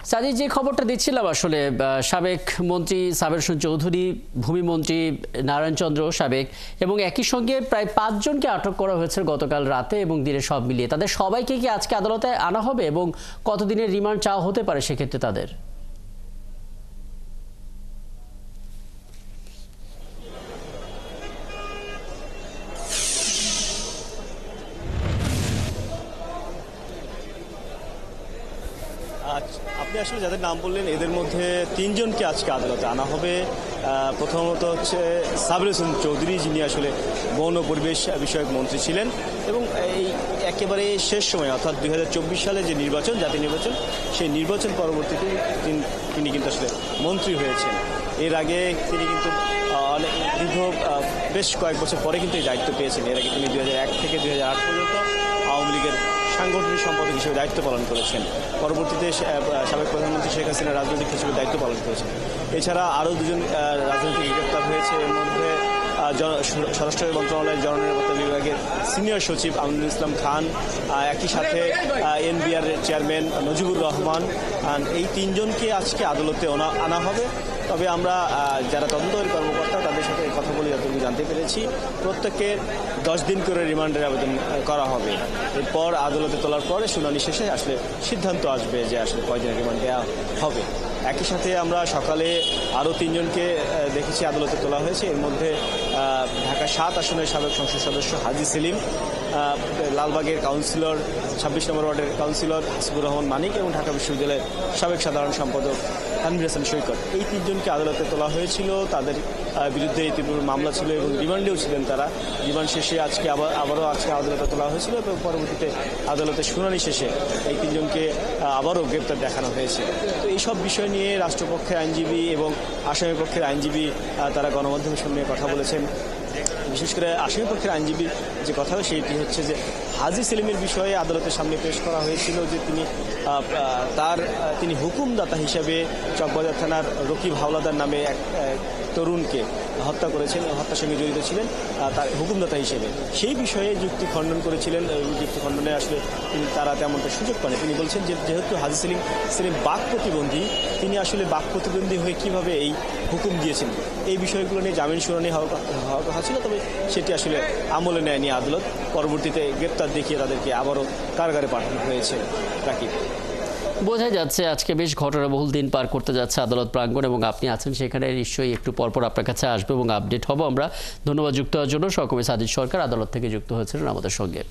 সাজি, যে খবরটা দিচ্ছিলাম আসলে সাবেক মন্ত্রী সাবের হোসেন চৌধুরী, ভূমিমন্ত্রী নারায়ণ চন্দ্র সাবেক এবং একই সঙ্গে প্রায় ৫ জনকে আটক করা হয়েছে গতকাল রাতে এবং দিনে সব মিলিয়ে। তাদের সবাইকে কি আজকে আদালতে আনা হবে এবং কতদিনের রিমান্ড চাওয়া হতে পারে সেক্ষেত্রে তাদের? আপনি আসলে যাদের নাম বললেন এদের মধ্যে ৩ জনকে আজকে আদালতে আনা হবে। প্রথমত হচ্ছে সাবের হোসেন চৌধুরী, যিনি আসলে বন ও পরিবেশ বিষয়ক মন্ত্রী ছিলেন এবং এই একেবারে শেষ সময় অর্থাৎ ২০২৪ সালে যে নির্বাচন, জাতীয় নির্বাচন, সেই নির্বাচন পরবর্তীতে তিনি কিন্তু আসলে মন্ত্রী হয়েছেন। এর আগে তিনি কিন্তু অনেক দীর্ঘ বেশ কয়েক বছর পরে কিন্তু এই দায়িত্ব পেয়েছেন। এর আগে তিনি ২০০১ থেকে ২০০৮ পর্যন্ত আওয়ামী লীগের সাংগঠনিক সম্পাদক হিসেবে দায়িত্ব পালন করেছেন। পরবর্তীতে সাবেক প্রধানমন্ত্রী শেখ হাসিনা রাজনৈতিক হিসেবে দায়িত্ব পালন করেছেন। এছাড়া আরও দুজন রাজনৈতিক গ্রেপ্তার হয়েছে। এর মধ্যে স্বরাষ্ট্র মন্ত্রণালয়ের জননিরাপত্তা বিভাগের সিনিয়র সচিব আমিনুল ইসলাম খান, একই সাথে এনবিআর চেয়ারম্যান নজিবুর রহমান। এই ৩ জনকে আজকে আদালতে আনা হবে। তবে আমরা যারা তদন্তকারী কর্মকর্তা তাদের সাথে কথা বলে যতটুকু জানতে পেরেছি, প্রত্যেককে 10 দিন করে রিমান্ডের আবেদন করা হবে। এরপর আদালতে তোলার পরে শুনানি শেষে আসলে সিদ্ধান্ত আসবে যে আসলে কয়দিনের রিমান্ড দেওয়া হবে। একই সাথে আমরা সকালে আরও ৩ জনকে দেখেছি আদালতে তোলা হয়েছে। এর মধ্যে ঢাকা ৭ আসনের সাবেক সংসদ সদস্য হাজি সেলিম, লালবাগের কাউন্সিলর, ২৬ নম্বর ওয়ার্ডের কাউন্সিলর হাসিবুর রহমান মানিক এবং ঢাকা বিশ্ববিদ্যালয়ের সাবেক সাধারণ সম্পাদক তানভীর হাসান সৈকত। এই ৩ জনকে আদালতে তোলা হয়েছিল। তাদের বিরুদ্ধে ইতিপূর্বে মামলা ছিল এবং রিমান্ডেও ছিলেন তারা। রিমান্ড শেষে আবারও আজকে আদালতে তোলা হয়েছিল এবং পরবর্তীতে আদালতের শুনানি শেষে এই ৩ জনকে আবারও গ্রেপ্তার দেখানো হয়েছে। তো এইসব বিষয় নিয়ে রাষ্ট্রপক্ষের আইনজীবী এবং আসামি পক্ষের আইনজীবী তারা গণমাধ্যমের সামনে কথা বলেছেন। বিশেষ করে আসামি পক্ষের আইনজীবী যে কথা সেইটি হচ্ছে যে হাজি সেলিমের বিষয়ে আদালতের সামনে পেশ করা হয়েছিল যে তিনি হুকুমদাতা হিসেবে চকবাজার থানার রকিব হাওলাদার নামে এক তরুণকে হত্যা করেছেন, হত্যার সঙ্গে জড়িত ছিলেন তার হুকুমদাতা হিসেবে। সেই বিষয়ে যুক্তি খণ্ডন করেছিলেন। যুক্তি খণ্ডনে আসলে তারা তেমনটা সুযোগ পান। তিনি বলছেন যে যেহেতু হাজি সেলিম বাক প্রতিবন্ধী, তিনি আসলে বাক প্রতিবন্ধী হয়ে কিভাবে এই হুকুম দিয়েছেন, এই বিষয়গুলো নিয়ে জামিন শুনানি হওয়ার কথা ছিল, তবে সেটি আসলে আমলে নেয়নি আদালত। পরবর্তীতে গ্রেপ্তার দেখিয়ে তাদেরকে আবারও কারাগারে পাঠানো হয়েছে। রাকিব, বোঝা যাচ্ছে আজকে বেশ ঘটনাবহুল দিন পার করতে যাচ্ছে আদালত প্রাঙ্গণ এবং আপনি আছেন সেখানে, নিশ্চয়ই একটু পরপর আপনার কাছে আসবো এবং আপডেট হবো আমরা। ধন্যবাদ যুক্ত হওয়ার জন্য। সহকর্মী সাজিদ সরকার আদালত থেকে যুক্ত হয়েছিলেন আমাদের সঙ্গে।